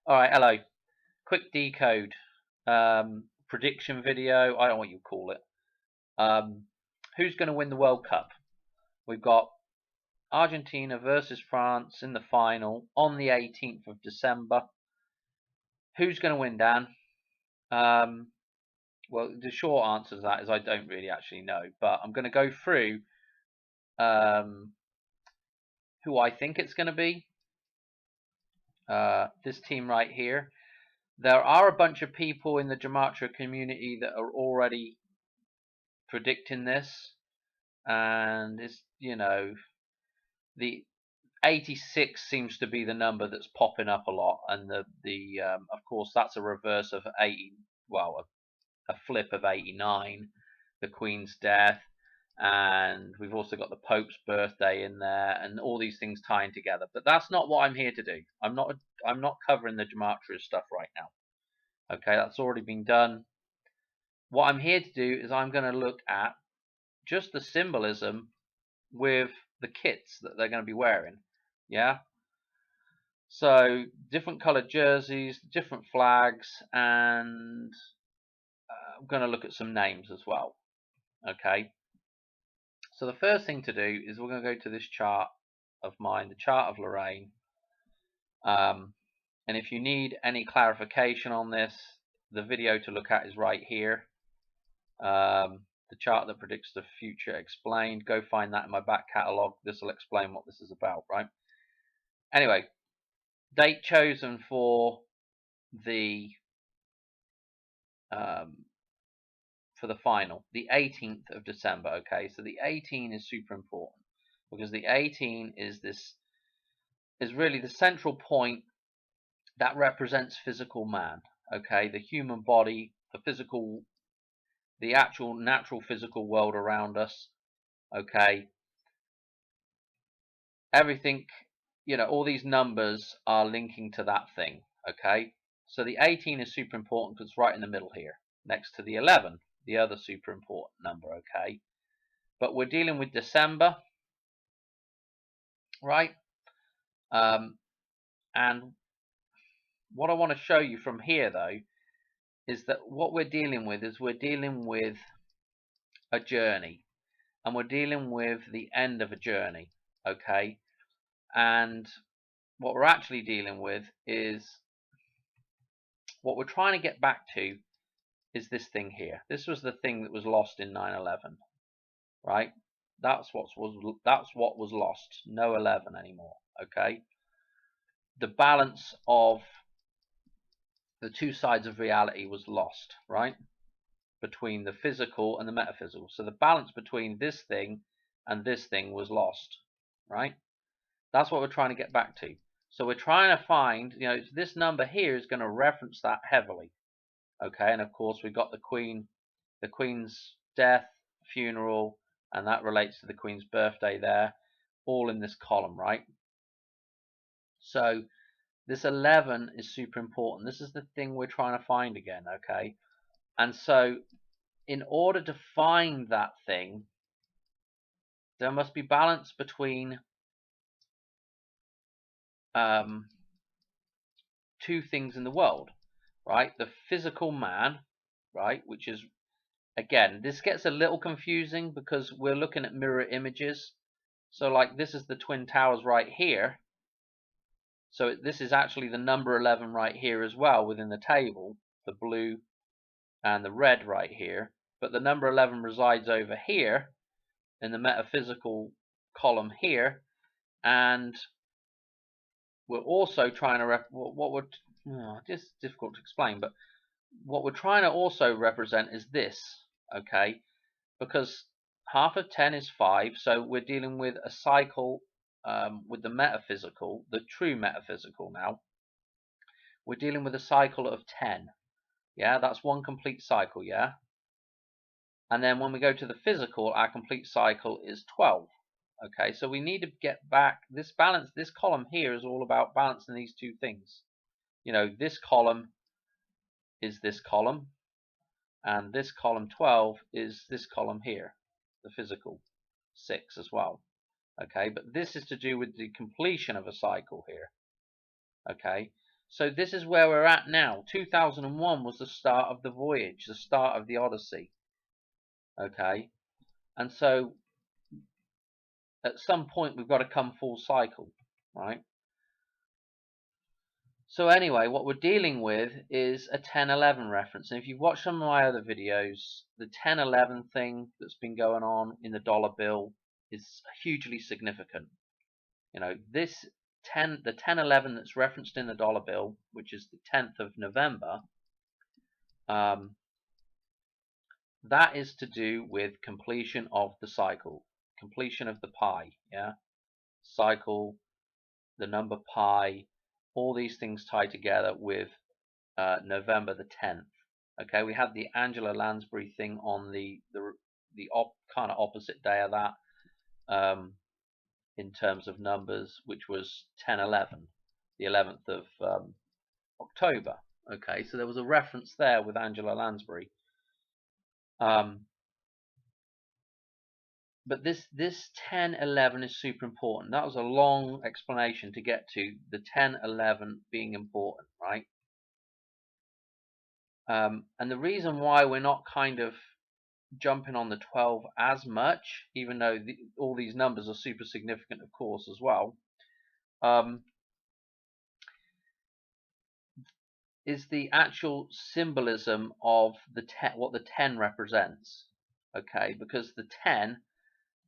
Alright, hello. Quick decode. Prediction video. I don't know what you call it. Who's going to win the World Cup? We've got Argentina versus France in the final on the 18th of December. Who's going to win, Dan? Well, the short answer to that is I don't really actually know, but I'm going to go through who I think it's going to be. This team right here. There are a bunch of people in the Gematria community that are already predicting this, and it's, the 86 seems to be the number that's popping up a lot, and the of course that's a reverse of 80, well, a flip of 89, the Queen's death, and we've also got the Pope's birthday in there, and all these things tying together. But that's not what I'm here to do. I'm not covering the Gematria stuff right now. Okay, that's already been done. What I'm here to do is I'm going to look at just the symbolism with the kits that they're going to be wearing. Yeah. So different colored jerseys, different flags, and I'm going to look at some names as well. Okay. So the first thing to do is we're going to go to this chart of mine, the chart of Lorraine. And if you need any clarification on this, the video to look at is right here. The chart that predicts the future explained. Go find that in my back catalogue. This will explain what this is about, right? Anyway, date chosen for the final, the 18th of December. Okay, so the 18 is super important because the 18 is really the central point that represents physical man. Okay, the human body, the actual natural physical world around us. Okay, everything, all these numbers are linking to that thing. Okay, so the 18 is super important because it's right in the middle here, next to the 11, the other super important number. Okay, but we're dealing with December, right? And what I want to show you from here, though, is that what we're dealing with is we're dealing with a journey, and we're dealing with the end of a journey. Okay, and what we're actually dealing with is what we're trying to get back to is this thing here. This was the thing that was lost in 9/11, right? That's what was lost. No 11 anymore. Okay, the balance of the two sides of reality was lost, right? Between the physical and the metaphysical. So the balance between this thing and this thing was lost, right? That's what we're trying to get back to. So we're trying to find, this number here is going to reference that heavily. Okay, and of course we've got the Queen's death, funeral, and that relates to the Queen's birthday there, all in this column, right? So this 11 is super important. This is the thing we're trying to find again, okay? And so in order to find that thing, there must be balance between two things in the world, right? The physical man, right, which is, again, this gets a little confusing because we're looking at mirror images. So like this is the Twin Towers right here. So this is actually the number 11 right here as well within the table, the blue and the red right here. But the number 11 resides over here in the metaphysical column here. And we're also trying to this is difficult to explain, but what we're trying to also represent is this, okay? Because half of 10 is 5, so we're dealing with a cycle with the metaphysical, the true metaphysical now. We're dealing with a cycle of 10. Yeah, that's one complete cycle, yeah? And then when we go to the physical, our complete cycle is 12. Okay, so we need to get back this balance. This column here is all about balancing these two things. This column is this column, and this column 12 is this column here, the physical 6 as well. Okay, but this is to do with the completion of a cycle here. Okay, So this is where we're at now. 2001 was the start of the voyage, the start of the Odyssey. Okay, and so at some point we've got to come full cycle, right? So anyway, what we're dealing with is a 1011 reference. And if you've watched some of my other videos, the 1011 thing that's been going on in the dollar bill is hugely significant. You know, the 1011 that's referenced in the dollar bill, which is the 10th of November, that is to do with completion of the cycle, completion of the pi, yeah? Cycle, the number pi, all these things tie together with November the 10th. Okay, we had the Angela Lansbury thing on the kind of opposite day of that, in terms of numbers, which was 1011, the 11th of October. Okay, so there was a reference there with Angela Lansbury. But this 1011 is super important. That was a long explanation to get to the 1011 being important, right? And the reason why we're not kind of jumping on the 12 as much, even though all these numbers are super significant, of course, as well, is the actual symbolism of the what the 10 represents. Okay, because the 10,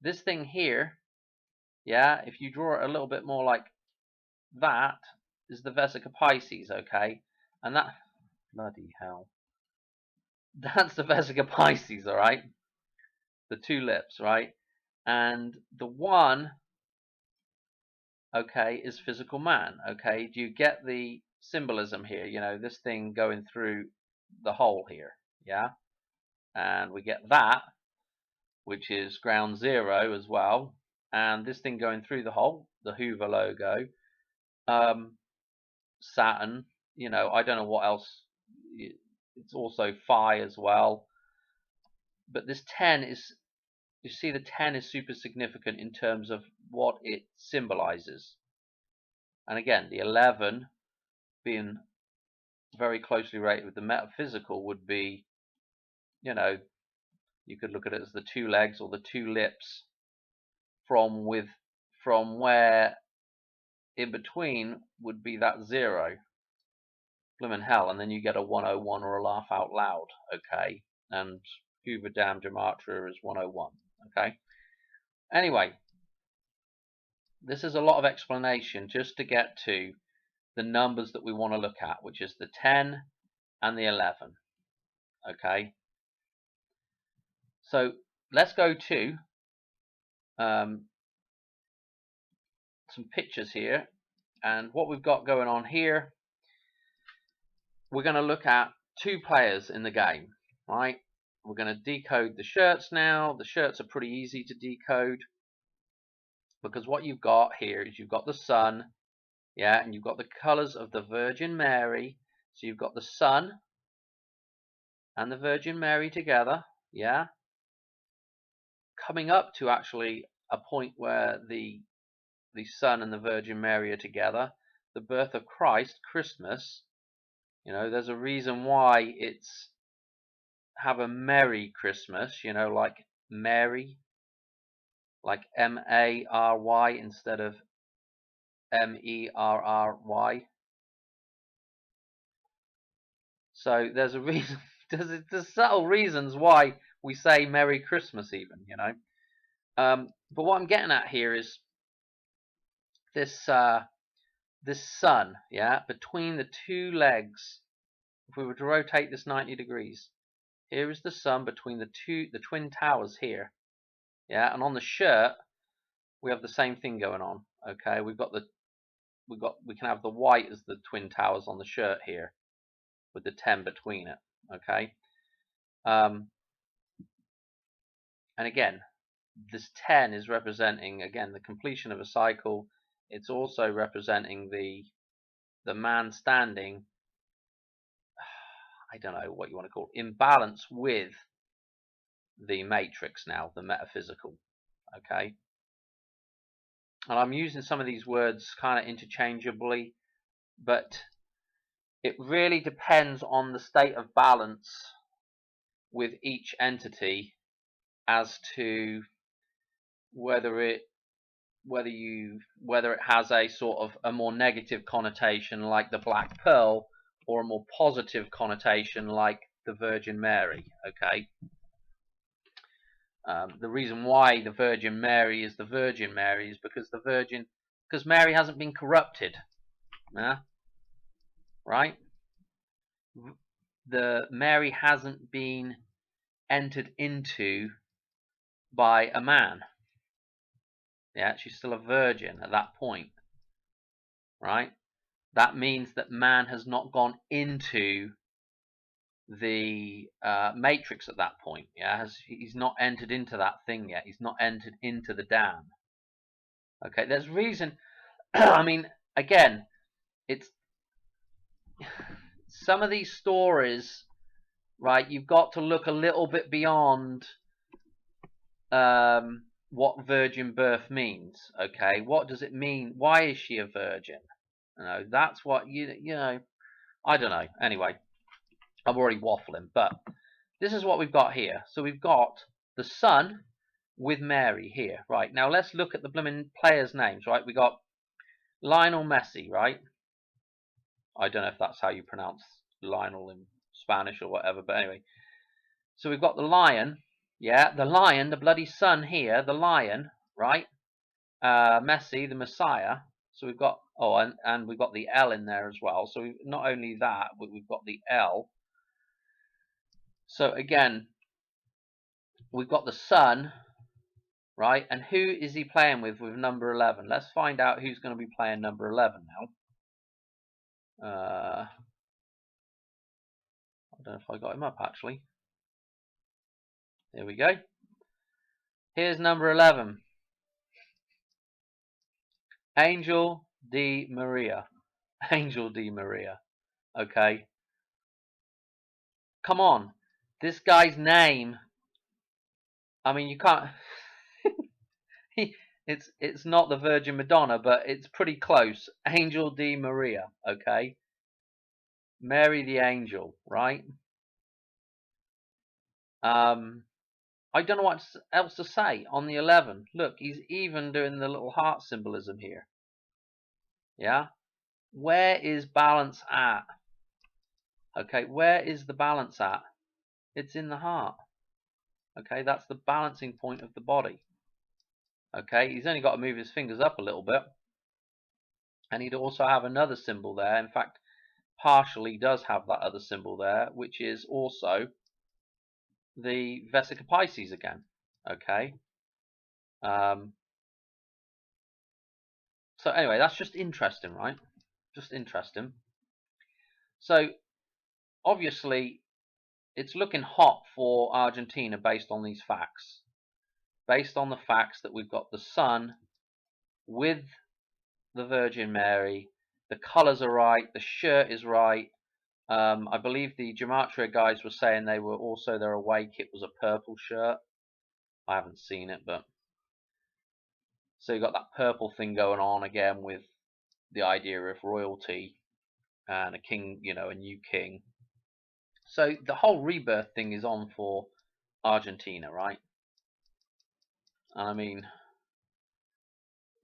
this thing here, yeah, if you draw it a little bit more like that, is the Vesica Pisces, okay? And that, bloody hell, that's the Vesica Pisces, all right? The two lips, right? And the 1, okay, is physical man, okay? Do you get the symbolism here? You know, this thing going through the hole here, yeah? And we get that, which is ground zero as well. And this thing going through the hole, the Hoover logo, Saturn, you know, I don't know what else. It's also Phi as well. But this 10 is, you see, the 10 is super significant in terms of what it symbolizes. And again, the 11 being very closely related with the metaphysical would be, you know, you could look at it as the two legs or the two lips from where in between would be that 0. Blimmin' hell, and then you get a 101 or a laugh out loud, okay? And Hoover Dam Gematria is 101, okay? Anyway, this is a lot of explanation just to get to the numbers that we want to look at, which is the 10 and the 11, okay? So let's go to some pictures here, and what we've got going on here, we're going to look at 2 players in the game, right? We're going to decode the shirts now. The shirts are pretty easy to decode because what you've got here is you've got the sun, yeah, and you've got the colors of the Virgin Mary. So you've got the sun and the Virgin Mary together, yeah, coming up to actually a point where the sun and the Virgin Mary are together. The birth of Christ, Christmas, you know, there's a reason why it's have a Merry Christmas, you know, like Mary, like M-A-R-Y instead of M-E-R-R-Y. So there's a reason, there's subtle reasons why we say Merry Christmas even, you know. But what I'm getting at here is this this sun, yeah, between the 2 legs. If we were to rotate this 90 degrees, here is the sun between the twin towers here, yeah, and on the shirt we have the same thing going on, okay? We can have the white as the twin towers on the shirt here with the 10 between it, okay? And again, this 10 is representing, again, the completion of a cycle. It's also representing the man standing, I don't know what you want to call it, in balance with the matrix now, the metaphysical, okay? And I'm using some of these words kind of interchangeably, but it really depends on the state of balance with each entity as to whether it has a sort of a more negative connotation like the Black Pearl, or a more positive connotation like the Virgin Mary. Okay. The reason why the Virgin Mary is the Virgin Mary is because Mary hasn't been corrupted. Yeah. Right? The Mary hasn't been entered into by a man. Yeah, she's still a virgin at that point. Right? That means that man has not gone into the matrix at that point. Yeah, he's not entered into that thing yet. He's not entered into the dam. Okay, there's reason. I mean, again, it's some of these stories, right? You've got to look a little bit beyond what virgin birth means. Okay, what does it mean? Why is she a virgin? You know, that's what you know. I don't know. Anyway, I'm already waffling, but this is what we've got here. So we've got the Son with Mary here. Right, now let's look at the blooming players' names, right? We got Lionel Messi, right? I don't know if that's how you pronounce Lionel in Spanish or whatever, but anyway. So we've got the lion, yeah, the lion, the bloody sun here, the lion, right? Messi, the Messiah. So we've got, oh, and we've got the L in there as well. So not only that, but we've got the L. So again, we've got the sun, right? And who is he playing with number 11? Let's find out who's going to be playing number 11 now. I don't know if I got him up, actually. There we go. Here's number 11. Angel Di Maria. Angel Di Maria. Okay. Come on. This guy's name. I mean, you can't... it's not the Virgin Madonna, but it's pretty close. Angel Di Maria. Okay. Mary the Angel, right? I don't know what else to say on the 11. Look, he's even doing the little heart symbolism here. Yeah? Where is balance at? Okay, where is the balance at? It's in the heart. Okay, that's the balancing point of the body. Okay, he's only got to move his fingers up a little bit. And he'd also have another symbol there. In fact, partially does have that other symbol there, which is also the Vesica Pisces again. Okay. So anyway, that's just interesting, right? Just interesting. So obviously, it's looking hot for Argentina based on these facts. Based on the facts that we've got the sun with the Virgin Mary, the colours are right, the shirt is right. I believe the Gematria guys were saying they were also their away kit was a purple shirt. I haven't seen it, but so you got that purple thing going on again with the idea of royalty and a king, you know, a new king. So the whole rebirth thing is on for Argentina, right? And I mean,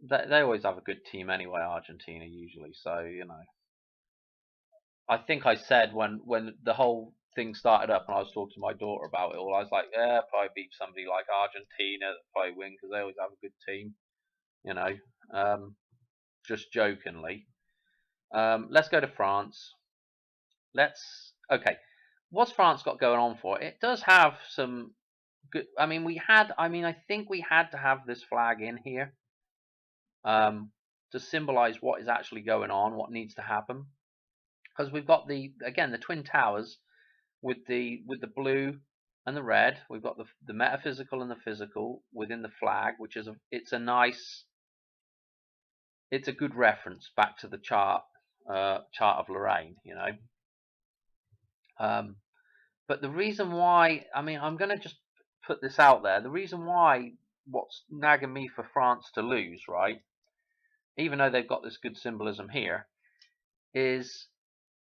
they always have a good team anyway, Argentina usually. So you know, I think I said when the whole thing started up and I was talking to my daughter about it all, I was like, yeah, probably beat somebody like Argentina, probably win because they always have a good team, you know. Just jokingly. Let's go to France. Okay. What's France got going on for it? It does have some good. I mean, I think we had to have this flag in here to symbolize what is actually going on, what needs to happen. Because we've got the Twin Towers with the blue and the red. We've got the metaphysical and the physical within the flag, which is it's a good reference back to the chart of Lorraine, you know. But the reason why, I mean, I'm going to just put this out there. The reason why what's nagging me for France to lose, right, even though they've got this good symbolism here, is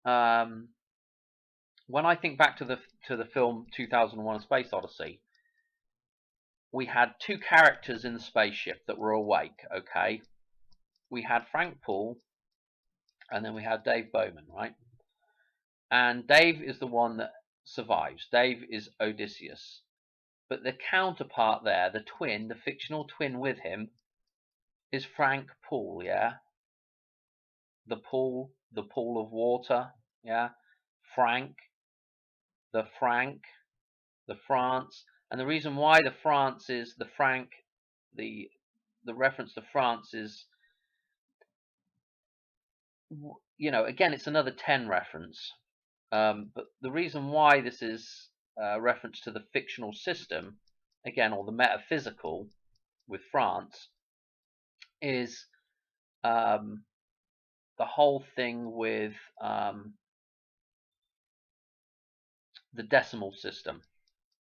when I think back to the film 2001: A Space Odyssey, we had two characters in the spaceship that were awake. Okay, we had Frank Poole, and then we had Dave Bowman, right? And Dave is the one that survives. Dave is Odysseus. But the counterpart there, the twin, the fictional twin with him, is Frank Poole, yeah? The pool of water, yeah? Frank, Frank, the France. And the reason why the France is the Frank, the reference to France is, again, it's another 10 reference. But the reason why this is a reference to the fictional system, again, or the metaphysical with France, is the whole thing with the decimal system,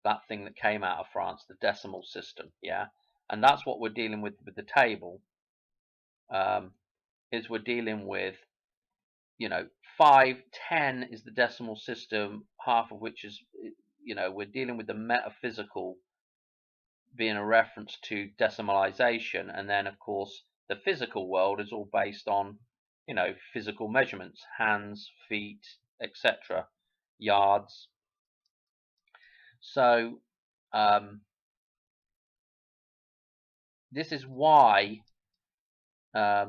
that thing that came out of France, the decimal system, yeah? And that's what we're dealing with the table, is we're dealing with, 5, 10 is the decimal system, half of which is, we're dealing with the metaphysical being a reference to decimalization, and then of course the physical world is all based on, physical measurements, hands, feet, etc., yards. So this is why I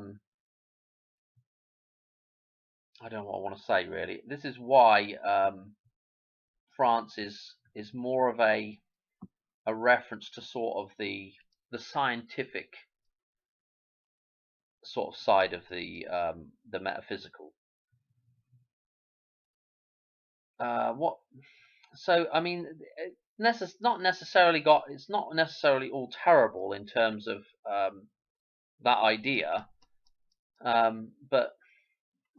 don't know what I want to say really. This is why France is more of a reference to sort of the scientific sort of side of the metaphysical. What? So I mean, it's not necessarily all terrible in terms of that idea, but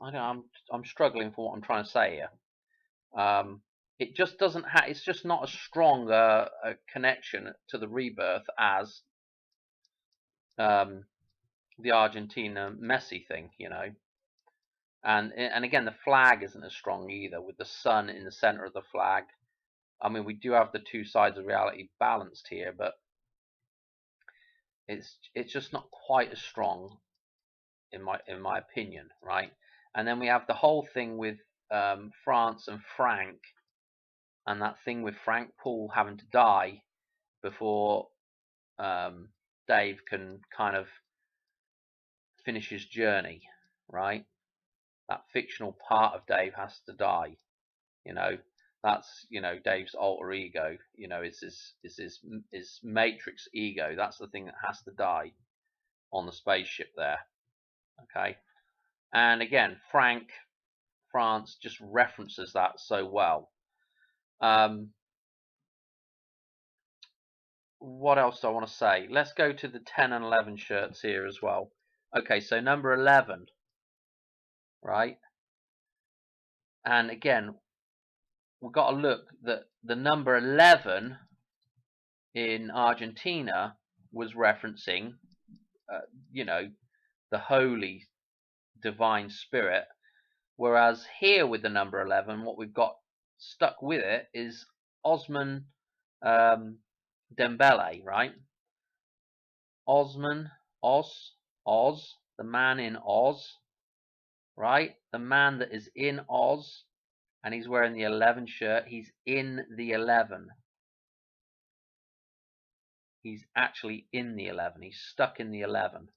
I don't. I'm struggling for what I'm trying to say here. It just doesn't have. It's just not as strong a connection to the rebirth as the Argentina Messi thing, And again, the flag isn't as strong either, with the sun in the center of the flag. I mean, we do have the two sides of reality balanced here, but it's just not quite as strong in my opinion, right? And then we have the whole thing with France and Frank, and that thing with Frank Poole having to die before Dave can kind of finish his journey, right? That fictional part of Dave has to die, That's Dave's alter ego, is his matrix ego. That's the thing that has to die on the spaceship there. Okay, and again, France just references that so well. What else do I want to say? Let's go to the 10 and 11 shirts here as well. Okay, so number 11, right? And again, we've got to look that the number 11 in Argentina was referencing, the holy divine spirit, whereas here with the number 11, what we've got stuck with it is Osman Dembele, right? Oz, the man in Oz, right? The man that is in Oz, and he's wearing the 11 shirt. He's in the 11. He's actually in the 11. He's stuck in the 11.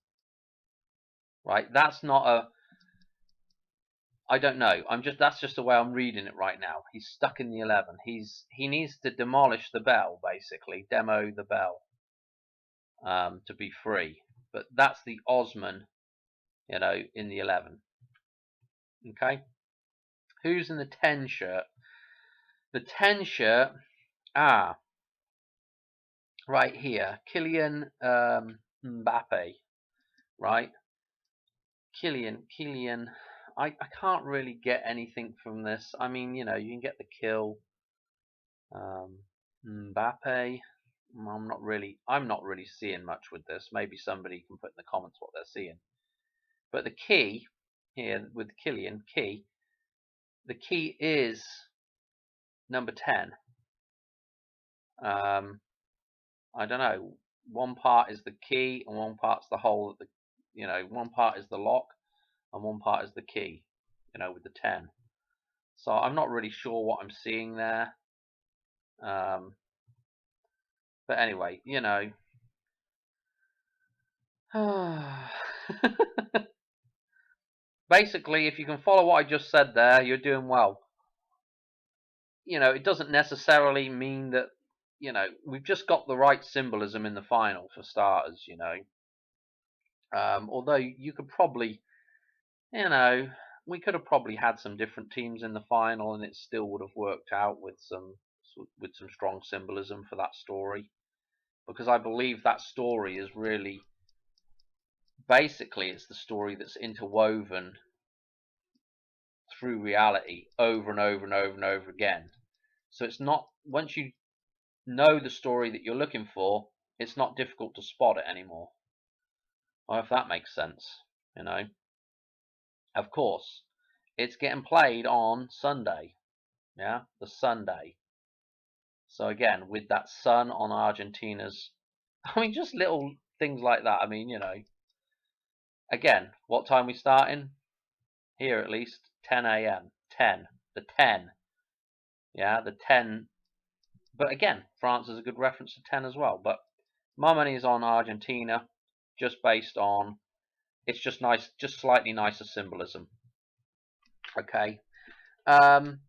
Right? That's not a... I don't know. That's just the way I'm reading it right now. He's stuck in the 11. He needs to demolish the bell, basically. Demo the bell. To be free. But that's the Osman, in the 11. Okay? Who's in the 10 shirt? The 10 shirt, right here, Kylian Mbappe, right? Kylian, I can't really get anything from this. I mean, you can get the kill. Mbappe, I'm not really seeing much with this. Maybe somebody can put in the comments what they're seeing. But the key here with Kylian, the key is number 10. I don't know. One part is the key, and one part's the hole. One part is the lock, and one part is the key. With the 10. So I'm not really sure what I'm seeing there. But anyway, basically, if you can follow what I just said there, you're doing well. It doesn't necessarily mean that, we've just got the right symbolism in the final for starters, although you could probably, we could have probably had some different teams in the final and it still would have worked out with some strong symbolism for that story, because I believe that story is really, basically, it's the story that's interwoven through reality over and over and over and over again. So it's not, once you know the story that you're looking for, it's not difficult to spot it anymore. Or if that makes sense, Of course, it's getting played on Sunday. Yeah, the Sunday. So again, with that sun on Argentina's, just little things like that. Again, what time we starting? Here at least 10 a.m. 10. The 10. Yeah, the 10. But again, France is a good reference to 10 as well. But my money is on Argentina, just based on, it's just nice, just slightly nicer symbolism. Okay. I'm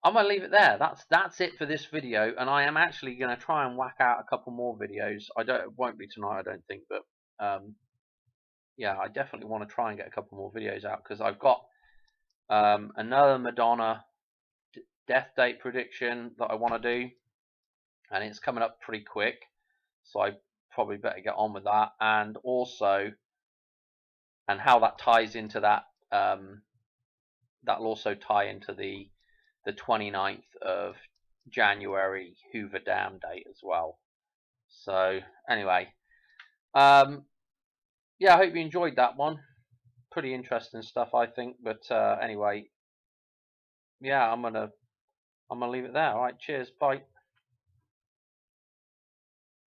gonna leave it there. That's it for this video, and I am actually gonna try and whack out a couple more videos. It won't be tonight, I don't think, but yeah, I definitely want to try and get a couple more videos out, because I've got another Madonna death date prediction that I want to do, and it's coming up pretty quick, so I probably better get on with that. And also, and how that ties into that, that'll also tie into the 29th of January Hoover Dam date as well. So anyway, yeah, I hope you enjoyed that one. Pretty interesting stuff, I think. But anyway, yeah, I'm gonna leave it there. All right, cheers, bye.